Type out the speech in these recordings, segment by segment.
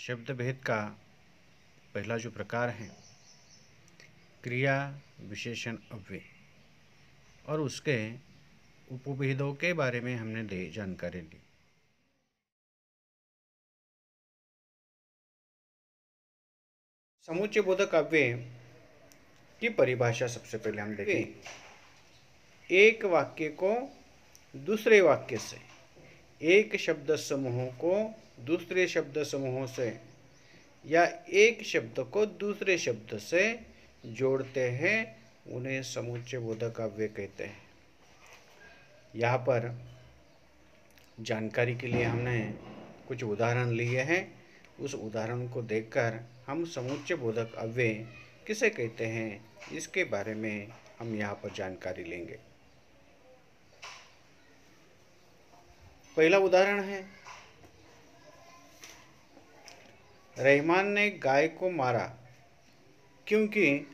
शब्द भेद का पहला जो प्रकार है क्रिया विशेषण अव्यय और उसके उपभेदों के बारे में हमने जानकारी ली। समुच्चय बोधक अव्यय की परिभाषा सबसे पहले हम देखें। एक वाक्य को दूसरे वाक्य से, एक शब्द समूहों को दूसरे शब्द समूहों से या एक शब्द को दूसरे शब्द से जोड़ते हैं, उन्हें समुच्चय बोधक अव्यय कहते हैं। यहाँ पर जानकारी के लिए हमने कुछ उदाहरण लिए हैं। उस उदाहरण को देखकर हम समुच्चय बोधक अव्यय किसे कहते हैं इसके बारे में हम यहाँ पर जानकारी लेंगे। पहला उदाहरण है, रहमान ने गाय को मारा क्योंकि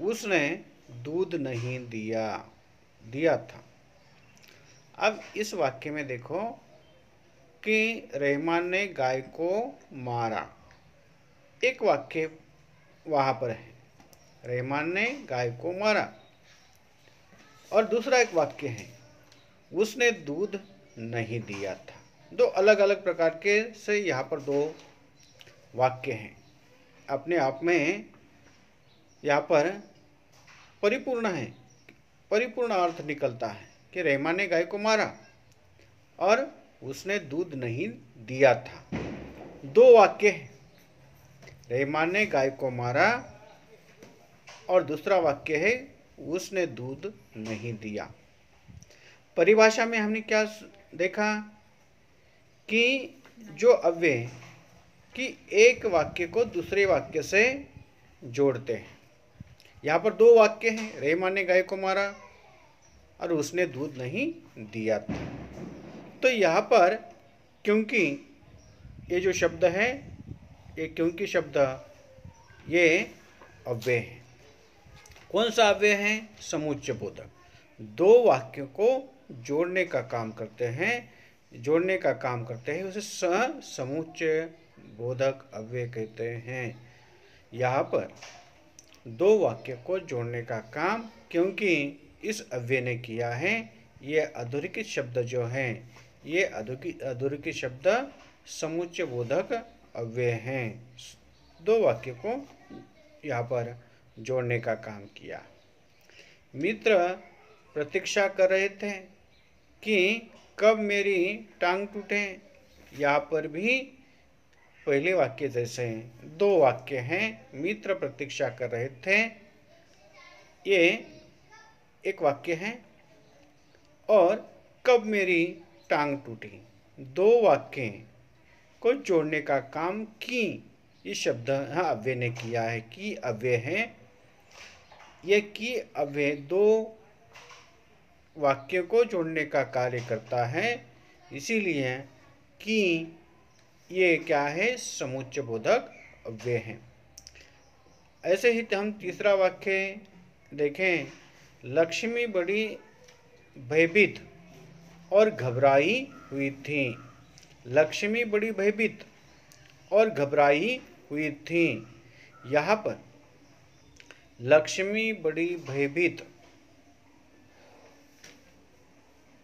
उसने दूध नहीं दिया था। अब इस वाक्य में देखो कि रहमान ने गाय को मारा, एक वाक्य वहाँ पर है, रहमान ने गाय को मारा, और दूसरा एक वाक्य है, उसने दूध नहीं दिया था। दो अलग अलग प्रकार के से यहाँ पर दो वाक्य हैं। अपने आप में यहाँ पर परिपूर्ण है, परिपूर्ण अर्थ निकलता है कि रहमान ने गाय को मारा और उसने दूध नहीं दिया था। दो वाक्य हैं, रहमान ने गाय को मारा और दूसरा वाक्य है उसने दूध नहीं दिया। परिभाषा में हमने क्या देखा कि जो अव्यय कि एक वाक्य को दूसरे वाक्य से जोड़ते हैं। यहाँ पर दो वाक्य हैं, रहमान ने गाय को मारा और उसने दूध नहीं दिया था। तो यहाँ पर क्योंकि ये जो शब्द है, ये क्योंकि शब्द ये अव्यय है। कौन सा अव्यय है? समुच्चय बोधक। दो वाक्यों को जोड़ने का काम करते हैं, उसे समुच्चय बोधक अव्यय कहते हैं। यहाँ पर दो वाक्य को जोड़ने का काम क्योंकि इस अव्यय ने किया है। ये अधोरेखित शब्द जो हैं, ये अधोरेखित शब्द समुच्चय बोधक अव्यय हैं। दो वाक्य को यहाँ पर जोड़ने का काम किया। मित्र प्रतीक्षा कर रहे थे कि कब मेरी टांग टूटे। यहाँ पर भी पहले वाक्य जैसे दो वाक्य हैं, मित्र प्रतीक्षा कर रहे थे, ये एक वाक्य है, और कब मेरी टांग टूटी, दो वाक्य को जोड़ने का काम की इस शब्द अव्यय ने किया है। की अव्यय है, ये की अव्यय दो वाक्य को जोड़ने का कार्य करता है, इसीलिए कि ये क्या है? समुच्चय बोधक अव्यय है। ऐसे ही हम तीसरा वाक्य देखें, लक्ष्मी बड़ी भयभीत और घबराई हुई थी। लक्ष्मी बड़ी भयभीत और घबराई हुई थी। यहाँ पर लक्ष्मी बड़ी भयभीत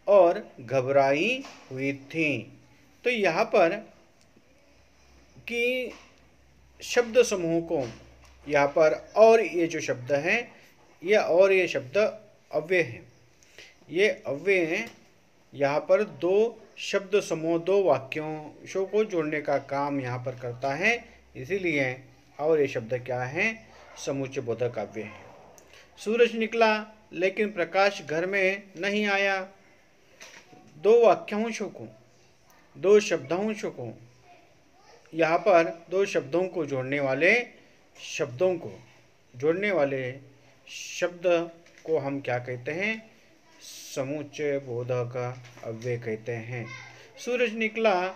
और घबराई हुई थी। तो यहाँ पर कि शब्द समूह को यहाँ पर और ये जो शब्द है, ये और ये शब्द अव्यय है। ये अव्यय है, यहाँ पर दो शब्द समूह, दो वाक्यों को जोड़ने का काम यहाँ पर करता है, इसीलिए और ये शब्द क्या है? समुच्चय बोधक अव्यय है। सूरज निकला लेकिन प्रकाश घर में नहीं आया। दो वाक्यांशों को, दो शब्दांशों को, यहाँ पर दो शब्दों को जोड़ने वाले शब्द को हम क्या कहते हैं? समुच्चय बोधक अव्यय कहते हैं। सूरज निकला,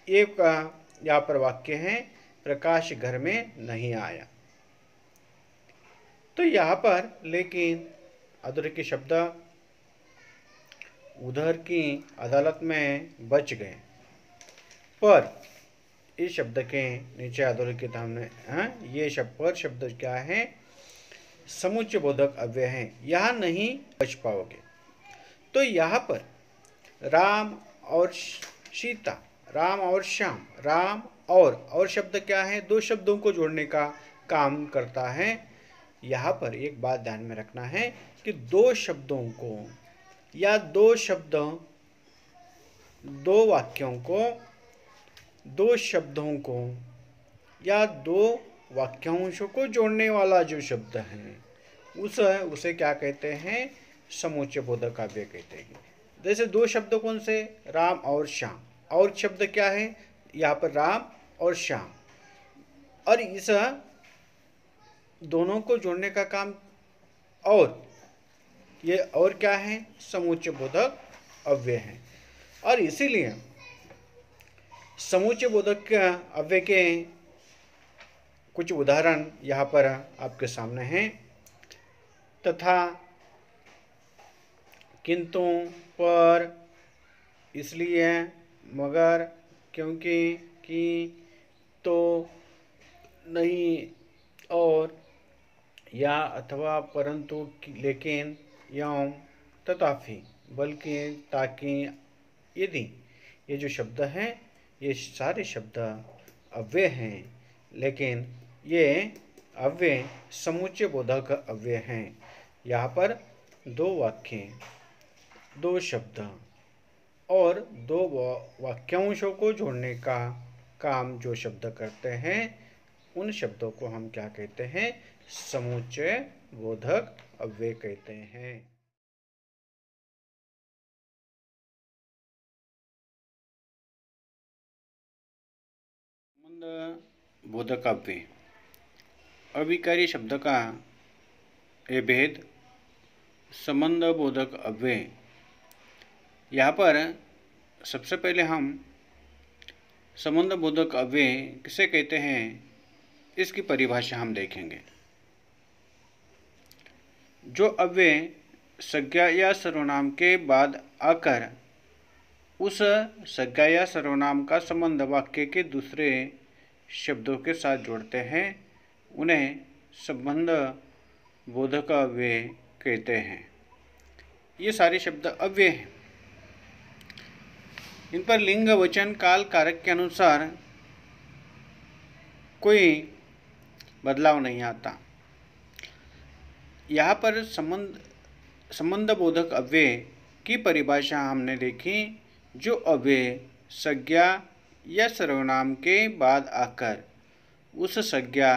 एक यहाँ पर वाक्य है, प्रकाश घर में नहीं आया। तो यहाँ पर लेकिन अधोरेखित शब्द उधर की अदालत में बच गए, पर इस शब्द के नीचे अधोरेखित हमने ये पर शब्द क्या है, समुच्चय बोधक अव्यय हैं, यहाँ नहीं बच पाओगे। तो यहाँ पर राम और सीता, राम और श्याम, राम और शब्द क्या है, दो शब्दों को जोड़ने का काम करता है। यहाँ पर एक बात ध्यान में रखना है कि दो शब्दों को या दो शब्दों, दो वाक्यों को, दो शब्दों को या दो वाक्यांशों को जोड़ने वाला जो शब्द है उसे क्या कहते हैं, समुच्चय बोधक अव्यय कहते हैं। जैसे दो शब्द कौन से, राम और श्याम, और शब्द क्या है यहाँ पर, राम और श्याम, और इस दोनों को जोड़ने का काम, और ये और क्या है, समुच्चय बोधक अव्यय है। और इसीलिए समुच्चय बोधक अव्यय के कुछ उदाहरण यहाँ पर आपके सामने हैं। तथा, किंतु, पर, इसलिए, मगर, क्योंकि, कि, तो, नहीं, और, या, अथवा, परंतु, लेकिन, एवं, तथापि, बल्कि, ताकि, यदि, ये जो शब्द हैं ये सारे शब्द अव्यय हैं, लेकिन ये अव्यय समुच्चय बोधक अव्यय हैं। यहाँ पर दो वाक्य, दो शब्द और दो वाक्यांशों को जोड़ने का काम जो शब्द करते हैं उन शब्दों को हम क्या कहते हैं, समुच्चय बोधक अव्यय कहते हैं। संबंध बोधक अव्यय, अविकारी शब्द का ये भेद, संबंध बोधक अव्यय। यहाँ पर सबसे पहले हम संबंध बोधक अव्यय किसे कहते हैं इसकी परिभाषा हम देखेंगे। जो अव्यय संज्ञा या सर्वनाम के बाद आकर उस संज्ञा या सर्वनाम का संबंध वाक्य के दूसरे शब्दों के साथ जोड़ते हैं उन्हें संबंध बोधक अव्यय कहते हैं। ये सारे शब्द अव्यय हैं। इन पर लिंग, वचन, काल, कारक के अनुसार कोई बदलाव नहीं आता। यहाँ पर संबंध बोधक अव्यय की परिभाषा हमने देखी। जो अव्यय संज्ञा या सर्वनाम के बाद आकर उस संज्ञा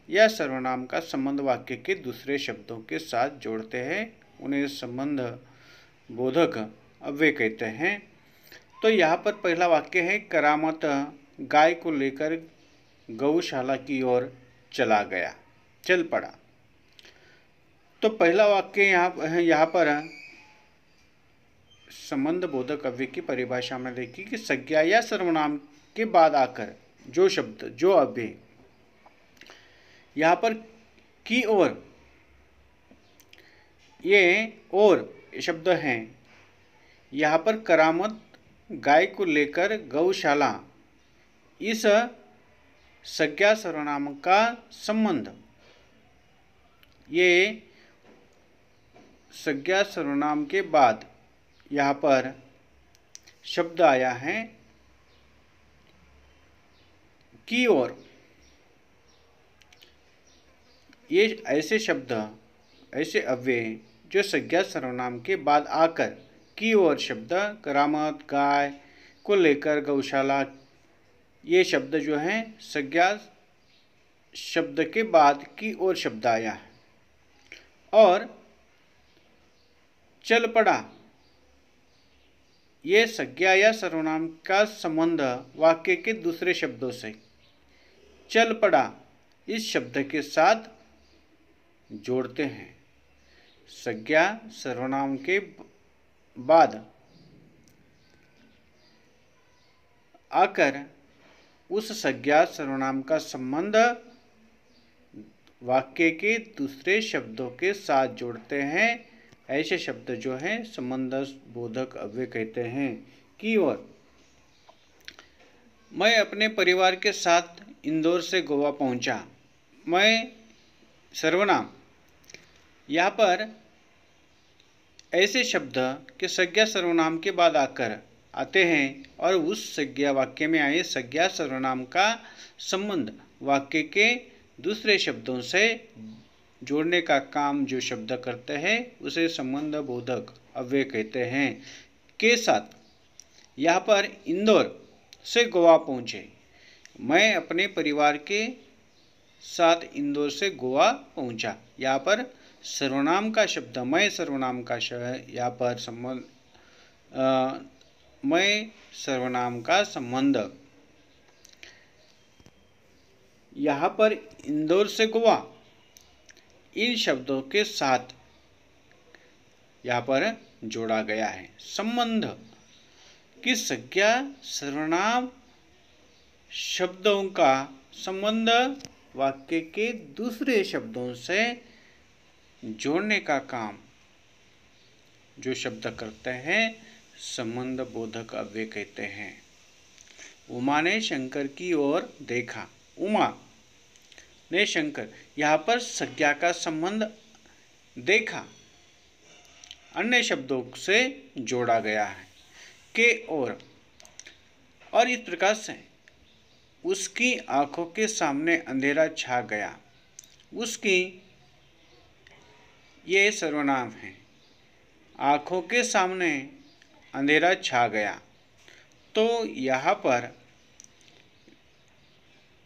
या सर्वनाम का संबंध वाक्य के दूसरे शब्दों के साथ जोड़ते हैं उन्हें संबंध बोधक अव्यय कहते हैं। तो यहाँ पर पहला वाक्य है, करामत गाय को लेकर गौशाला की ओर चल पड़ा। तो पहला वाक्य यहाँ पर संबंध बोधक अव्यय की परिभाषा में देखी कि संज्ञा या सर्वनाम के बाद आकर जो शब्द, जो अव्यय, यहाँ पर की ओर, ये और शब्द हैं। यहाँ पर करामत गाय को लेकर गौशाला, इस संज्ञा सर्वनाम का संबंध, ये संज्ञा सर्वनाम के बाद यहाँ पर शब्द आया है की ओर। ये ऐसे शब्द, ऐसे अव्यय जो संज्ञा सर्वनाम के बाद आकर की ओर शब्द, करामत गाय को लेकर गौशाला, ये शब्द जो हैं संज्ञा शब्द के बाद की ओर शब्द आया है। और चल पड़ा, ये संज्ञा या सर्वनाम का संबंध वाक्य के दूसरे शब्दों से चल पड़ा इस शब्द के साथ जोड़ते हैं। संज्ञा सर्वनाम के बाद आकर उस संज्ञा सर्वनाम का संबंध वाक्य के दूसरे शब्दों के साथ जोड़ते हैं। ऐसे शब्द जो हैं संबंध बोधक अव्यय कहते हैं। की ओर, मैं अपने परिवार के साथ इंदौर से गोवा पहुंचा। मैं सर्वनाम, यहाँ पर ऐसे शब्द के संज्ञा सर्वनाम के बाद आकर आते हैं और उस संज्ञा वाक्य में आए संज्ञा सर्वनाम का संबंध वाक्य के दूसरे शब्दों से जोड़ने का काम जो शब्द करते हैं उसे संबंध बोधक अव्यय कहते हैं। के साथ, यहाँ पर इंदौर से गोवा पहुँचे। मैं अपने परिवार के साथ इंदौर से गोवा पहुँचा। यहाँ पर सर्वनाम का शब्द मैं, सर्वनाम का यहाँ पर संबंध मैं सर्वनाम का संबंध, यहाँ पर इंदौर से गोवा इन शब्दों के साथ यहाँ पर जोड़ा गया है। संबंध की संज्ञा सर्वनाम शब्दों का संबंध वाक्य के दूसरे शब्दों से जोड़ने का काम जो शब्द करते हैं संबंध बोधक अव्यय कहते हैं। उमा ने शंकर की ओर देखा। उमा ने शंकर, यहाँ पर संज्ञा का संबंध देखा अन्य शब्दों से जोड़ा गया है। के और इस प्रकार से उसकी आंखों के सामने अंधेरा छा गया। उसकी, ये सर्वनाम है। आंखों के सामने अंधेरा छा गया, तो यहाँ पर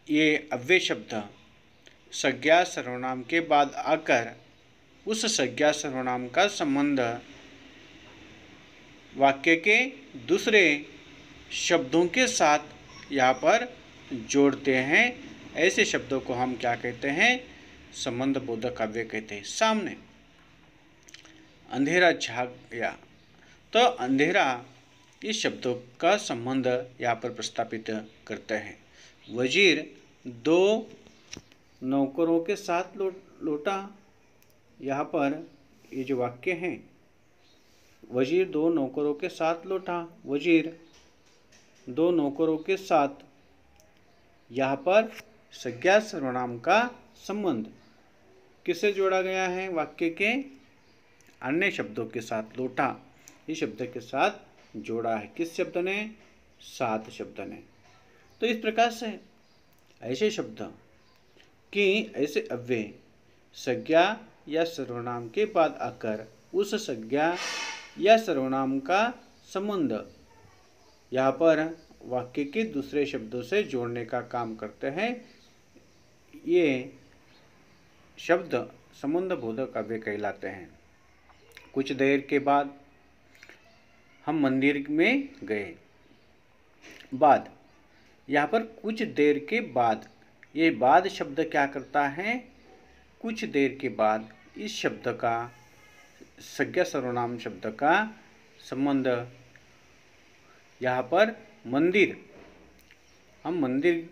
ये अव्यय शब्द संज्ञा सर्वनाम के बाद आकर उस संज्ञा सर्वनाम का संबंध वाक्य के दूसरे शब्दों के साथ यहाँ पर जोड़ते हैं। ऐसे शब्दों को हम क्या कहते हैं? संबंध बोधक अव्यय कहते हैं। सामने अंधेरा छा गया, तो अंधेरा इस शब्दों का संबंध यहाँ पर प्रस्तापित करते हैं। वजीर दो नौकरों के साथ लौटा। यहाँ पर ये जो वाक्य हैं, वजीर दो नौकरों के साथ लौटा। वजीर दो नौकरों के साथ, यहाँ पर संज्ञा सर्वनाम का संबंध किससे जोड़ा गया है? वाक्य के अन्य शब्दों के साथ। लौटा इस शब्द के साथ जोड़ा है। किस शब्द ने? सात शब्द ने। तो इस प्रकार से ऐसे शब्द कि ऐसे अव्यय संज्ञा या सर्वनाम के बाद आकर उस संज्ञा या सर्वनाम का संबंध यहाँ पर वाक्य के दूसरे शब्दों से जोड़ने का काम करते हैं। ये शब्द संबंध बोधक अव्यय कहलाते हैं। कुछ देर के बाद हम मंदिर में गए। बाद, यहाँ पर कुछ देर के बाद, ये बाद शब्द क्या करता है? कुछ देर के बाद इस शब्द का संज्ञा सर्वनाम शब्द का संबंध यहाँ पर मंदिर, हम मंदिर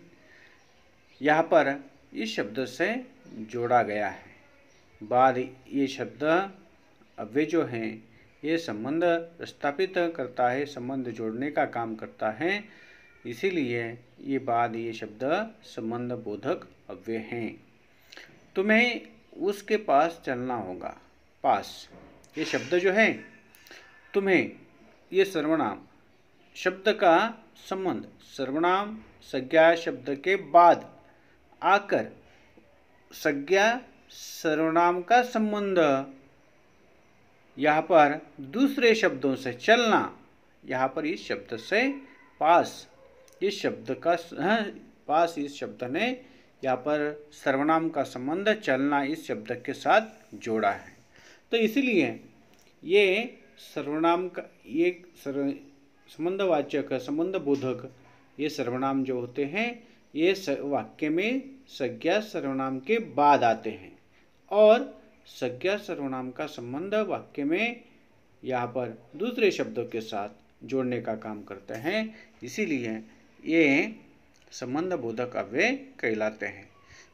यहाँ पर इस शब्द से जोड़ा गया है। बाद ये शब्द अव्यय जो हैं ये संबंध स्थापित करता है, संबंध जोड़ने का काम करता है। इसीलिए ये बाद ये शब्द संबंध बोधक अव्यय हैं। तुम्हें उसके पास चलना होगा। पास, ये शब्द जो है तुम्हें, ये सर्वनाम शब्द का संबंध सर्वनाम संज्ञा शब्द के बाद आकर संज्ञा सर्वनाम का संबंध यहाँ पर दूसरे शब्दों से चलना, यहाँ पर इस शब्द से पास, इस शब्द का पास इस शब्द ने यहाँ पर सर्वनाम का संबंध चलना इस शब्द के साथ जोड़ा है। तो इसीलिए ये सर्वनाम का ये संबंधवाचक संबंध बोधक ये सर्वनाम जो होते हैं ये वाक्य में संज्ञा सर्वनाम के बाद आते हैं और संज्ञा सर्वनाम का संबंध वाक्य में यहाँ पर दूसरे शब्दों के साथ जोड़ने का काम करते हैं। इसीलिए ये संबंध बोधक अव्यय कहलाते हैं।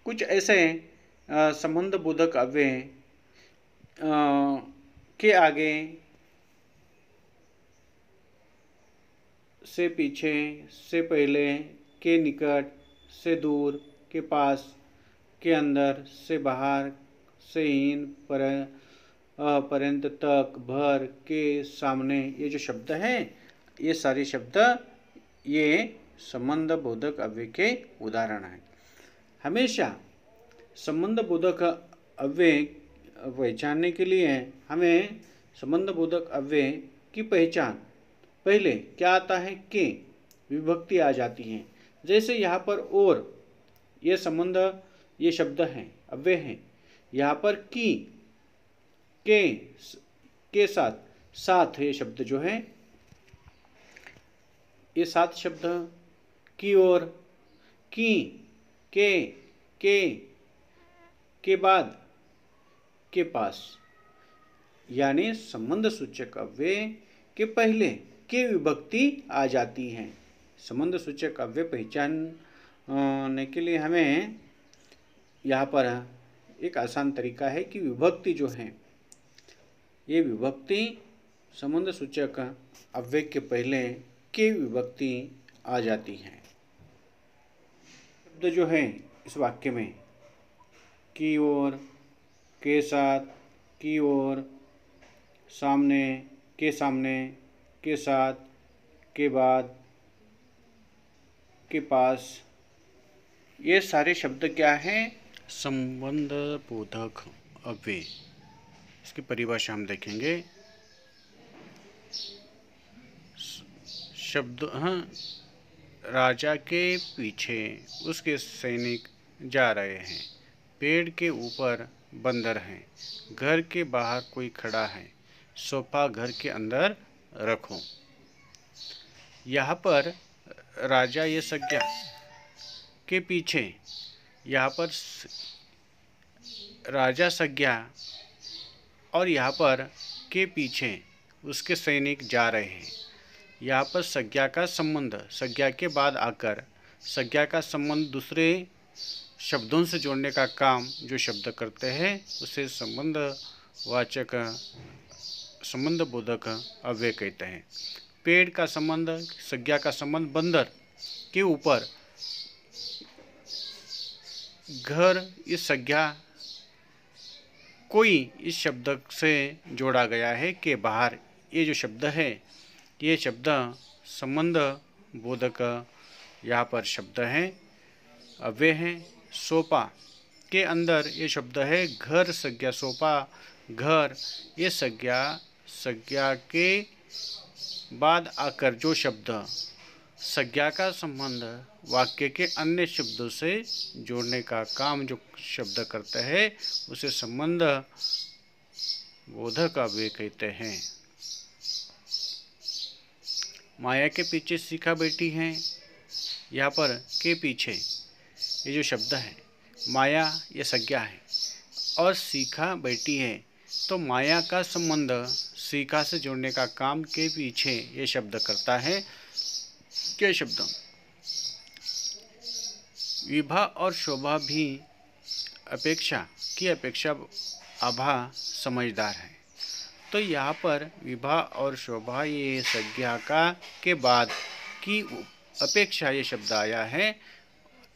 कुछ ऐसे संबंध बोधक अव्यय के आगे से पीछे से पहले के निकट, से दूर, के पास, के अंदर, से बाहर, से हीन, पर्यंत, तक, भर, के, सामने, ये जो शब्द हैं ये सारे शब्द ये संबंध बोधक अव्यय के उदाहरण हैं। हमेशा संबंध बोधक अव्यय पहचानने के लिए हमें संबंध बोधक अव्यय की पहचान पहले क्या आता है, के विभक्ति आ जाती है। जैसे यहाँ पर और ये संबंध ये शब्द हैं अव्यय हैं, यहाँ पर की के साथ ये शब्द जो है ये सात शब्द की ओर, की, के बाद, के पास, यानी संबंध सूचक अव्यय के पहले के विभक्ति आ जाती है। संबंध सूचक अव्यय पहचानने के लिए हमें यहाँ पर एक आसान तरीका है कि विभक्ति जो है ये विभक्ति संबंध सूचक अव्यय के पहले के विभक्ति आ जाती है। शब्द जो है इस वाक्य में की ओर, के साथ, की ओर, सामने, के साथ, के बाद, के पास, ये सारे शब्द क्या हैं, संबंध बोधक अव्यय। इसकी परिभाषा हम देखेंगे। शब्द राजा के पीछे उसके सैनिक जा रहे हैं, पेड़ के ऊपर बंदर हैं, घर के बाहर कोई खड़ा है, सोफा घर के अंदर रखो। यहाँ पर राजा ये संज्ञा के पीछे, यहाँ पर राजा संज्ञा और यहाँ पर के पीछे उसके सैनिक जा रहे हैं। यहाँ पर संज्ञा का संबंध, संज्ञा के बाद आकर संज्ञा का संबंध दूसरे शब्दों से जोड़ने का काम जो शब्द करते हैं उसे संबंधवाचक संबंध बोधक अव्यय कहते हैं। पेड़ का संबंध, संज्ञा का संबंध बंदर के ऊपर, घर इस संज्ञा कोई इस शब्द से जोड़ा गया है के बाहर, ये जो शब्द है ये शब्द संबंध बोधक यहाँ पर शब्द हैं अव्यय हैं। सोफा के अंदर ये शब्द है घर संज्ञा, सोफा घर ये संज्ञा के बाद आकर जो शब्द संज्ञा का संबंध वाक्य के अन्य शब्दों से जोड़ने का काम जो शब्द करते हैं उसे संबंध बोधक अव्यय कहते हैं। माया के पीछे सीखा बैठी है, यहाँ पर के पीछे ये जो शब्द है माया ये संज्ञा है और सीखा बैठी है, तो माया का संबंध सीखा से जोड़ने का काम के पीछे ये शब्द करता है। के शब्द विभा और शोभा भी अपेक्षा की अपेक्षा आभा समझदार है। तो यहाँ पर विभा और शोभा ये संज्ञा का के बाद की अपेक्षा ये शब्द आया है।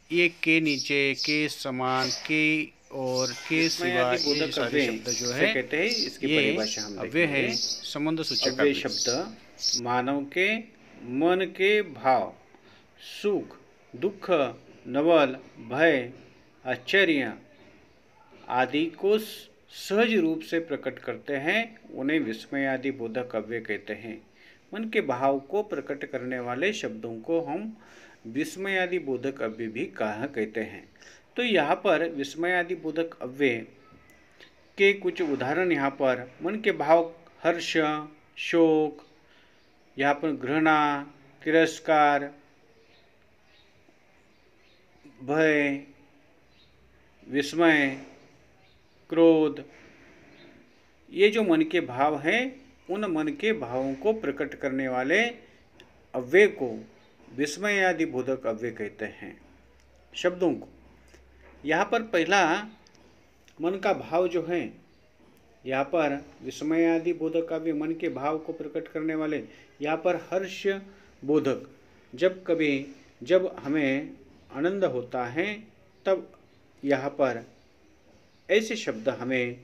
ये के नीचे, के समान, के और के सिवा ये सारे शब्द जो है कहते हैं। इसकी परिभाषा हम अव्यय है संबंध सूचक अव्यय शब्द मानव के मन के भाव, सुख, दुख, नवल, भय, आश्चर्य आदि को सहज रूप से प्रकट करते हैं, उन्हें विस्मय आदि बोधक अव्यय कहते हैं। मन के भाव को प्रकट करने वाले शब्दों को हम विस्मय आदि बोधक अव्यय भी कहते हैं। तो यहाँ पर विस्मय आदि बोधक अव्यय के कुछ उदाहरण यहाँ पर मन के भाव हर्ष, शोक, यहाँ पर घृणा, तिरस्कार, भय, विस्मय, क्रोध, ये जो मन के भाव हैं उन मन के भावों को प्रकट करने वाले अव्यय को विस्मय आदि बोधक अव्यय कहते हैं। शब्दों को यहाँ पर पहला मन का भाव जो है, यहाँ पर विस्मय आदि बोधक अव्यय मन के भाव को प्रकट करने वाले, यहाँ पर हर्ष बोधक, जब कभी जब हमें आनंद होता है तब यहाँ पर ऐसे शब्द हमें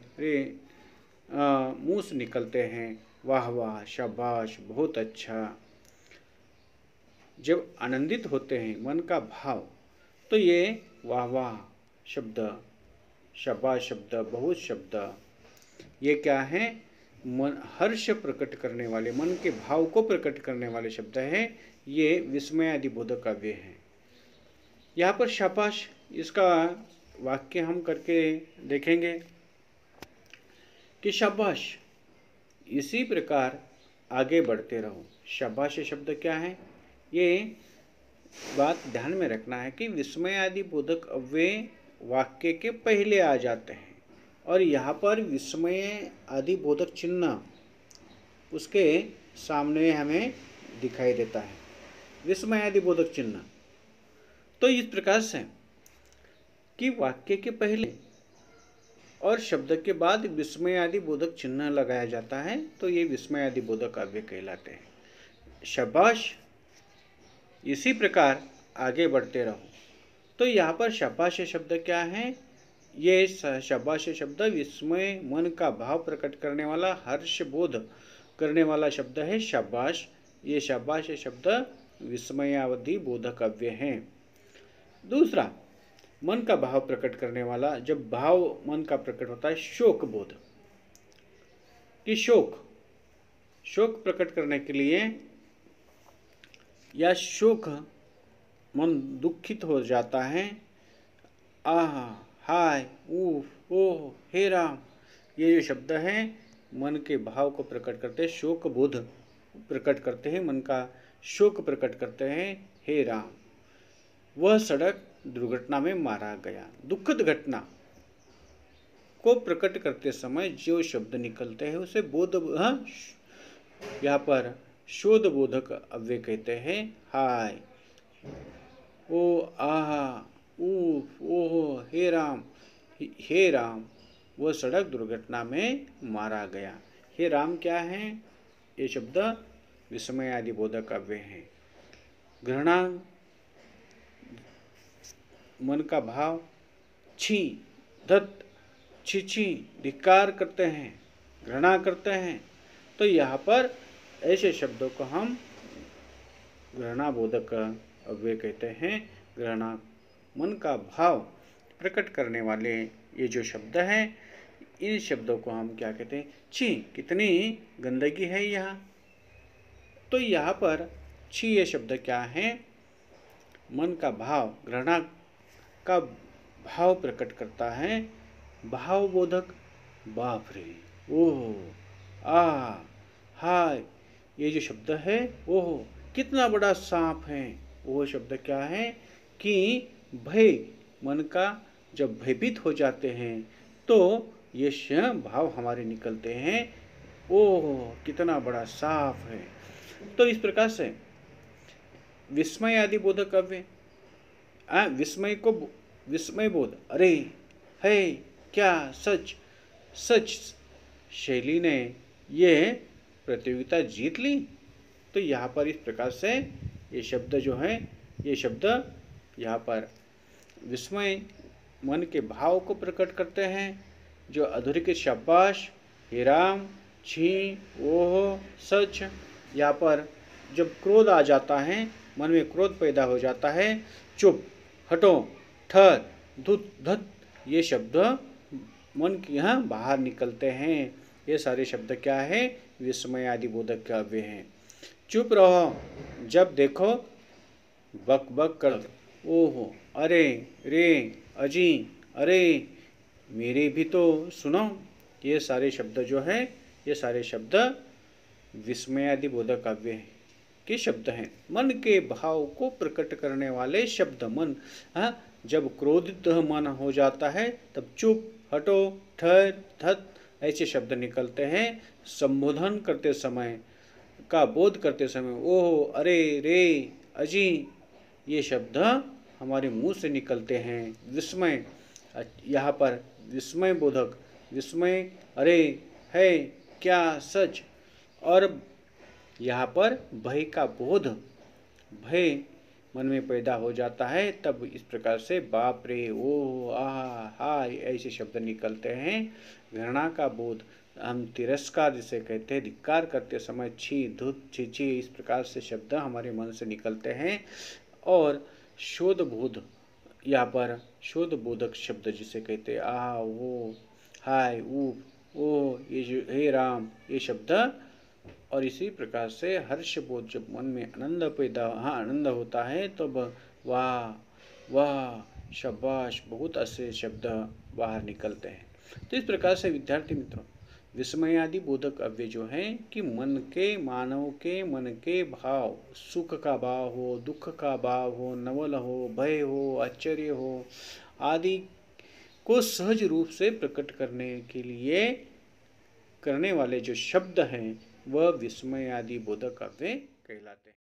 मुंह से निकलते हैं, वाह वाह, शाबाश, बहुत अच्छा। जब आनंदित होते हैं मन का भाव, तो ये वाह वाह शब्द, शाबाश शब्द, बहुत शब्द, ये क्या है, मन हर्ष प्रकट करने वाले, मन के भाव को प्रकट करने वाले शब्द है। ये विस्मय आदि बोधक काव्य है। यहाँ पर शाबाश, इसका वाक्य हम करके देखेंगे कि शाबाश, इसी प्रकार आगे बढ़ते रहो। शाबाश शब्द क्या है, ये बात ध्यान में रखना है कि विस्मय आदि बोधक अव्यय वाक्य के पहले आ जाते हैं और यहाँ पर विस्मय आदि बोधक चिन्ह उसके सामने हमें दिखाई देता है, विस्मय आदि बोधक चिन्ह। तो इस प्रकार से कि वाक्य के पहले और शब्द के बाद विस्मय आदि बोधक चिन्ह लगाया जाता है, तो ये विस्मय आदि बोधक काव्य कहलाते हैं। शाबाश, इसी प्रकार आगे बढ़ते रहो। तो यहाँ पर शाबाश शब्द क्या है, ये शाबाश शब्द विस्मय, मन का भाव प्रकट करने वाला, हर्ष बोध करने वाला शब्द है शाबाश। ये शाबाश शब्द विस्मयावधि बोधक काव्य है। दूसरा, मन का भाव प्रकट करने वाला, जब भाव मन का प्रकट होता है, शोक बोध, कि शोक प्रकट करने के लिए या शोक मन दुखित हो जाता है, आह, हाय, उफ, ओह, हे राम, ये जो शब्द है मन के भाव को प्रकट करते हैं, शोक बोध प्रकट करते हैं, मन का शोक प्रकट करते हैं। हे राम, वह सड़क दुर्घटना में मारा गया। दुखद घटना को प्रकट करते समय जो शब्द निकलते हैं उसे बोध, यहाँ पर शोध बोधक अव्यय कहते हैं। हाय, ओ, आहा, उफ, ओहो, हे राम, वह सड़क दुर्घटना में मारा गया। हे राम क्या है, ये शब्द विस्मय आदि बोधक काव्य है। घृणा, मन का भाव, छी, धत, छी, धिक्कार करते हैं, घृणा करते हैं, तो यहाँ पर ऐसे शब्दों को हम घृणा बोधक अव्यय कहते हैं। घृणा, मन का भाव प्रकट करने वाले ये जो शब्द हैं, इन शब्दों को हम क्या कहते हैं, छी, कितनी गंदगी है यहाँ। तो यहाँ पर छी ये शब्द क्या है, मन का भाव, घृणा का भाव प्रकट करता है, भाव बोधक। बाप रे, ओह, आ, हाय, ये जो शब्द है, ओह, कितना बड़ा सांप है। वो शब्द क्या है कि भय, मन का जब भयभीत हो जाते हैं तो ये भाव हमारे निकलते हैं, ओह, कितना बड़ा सांप है। तो इस प्रकार से विस्मय आदि बोधक काव्य, विस्मय बोध, अरे, है, क्या, सच शैली ने ये प्रतियोगिता जीत ली। तो यहाँ पर इस प्रकार से ये शब्द जो है, ये शब्द यहाँ पर विस्मय, मन के भाव को प्रकट करते हैं। जो अधोरेखित शाबाश, हे राम, छी, ओह, सच, यहाँ पर जब क्रोध आ जाता है, मन में क्रोध पैदा हो जाता है, चुप, हटो, ठहर, धुत, धत, ये शब्द मन के यहाँ बाहर निकलते हैं। ये सारे शब्द क्या है, विस्मय आदि बोधक काव्य हैं। चुप रहो, जब देखो बक बक कर, ओहो, अरे, रे, अजी, अरे, मेरे भी तो सुनो। ये सारे शब्द जो है, ये सारे शब्द विस्मय आदि बोधक काव्य के शब्द हैं। मन के भाव को प्रकट करने वाले शब्द। मन, जब क्रोधित मन हो जाता है तब चुप, हटो, ठहर, धत, ऐसे शब्द निकलते हैं। संबोधन करते समय का बोध करते समय, ओह, अरे, रे, अजी, ये शब्द हमारे मुंह से निकलते हैं। विस्मय, यहाँ पर विस्मय बोधक, विस्मय, अरे, है, क्या, सच, और यहाँ पर भय का बोध, भय मन में पैदा हो जाता है, तब इस प्रकार से बाप रे, ओ, आह, हाय ऐसे शब्द निकलते हैं। घृणा का बोध, हम तिरस्कार जिसे कहते हैं, धिक्कार करते समय छी, धुत, छी छी, इस प्रकार से शब्द हमारे मन से निकलते हैं। और शोध बोध, यहाँ पर शोध बोधक शब्द जिसे कहते हैं, आह, वो, हाय, ओ, ये जो हे राम, ये शब्द। और इसी प्रकार से हर्ष बोध, जब मन में आनंद होता है, तब वाह वाह, शाबाश, बहुत अच्छे शब्द बाहर निकलते हैं। तो इस प्रकार से विद्यार्थी मित्रों, विस्मयादि बोधक अव्यय जो हैं कि मानव के मन के भाव, सुख का भाव हो, दुख का भाव हो, नवल हो, भय हो, आश्चर्य हो आदि को सहज रूप से प्रकट करने के लिए करने वाले जो शब्द हैं, वह विस्मयादि बोधक अव्यय कहलाते हैं।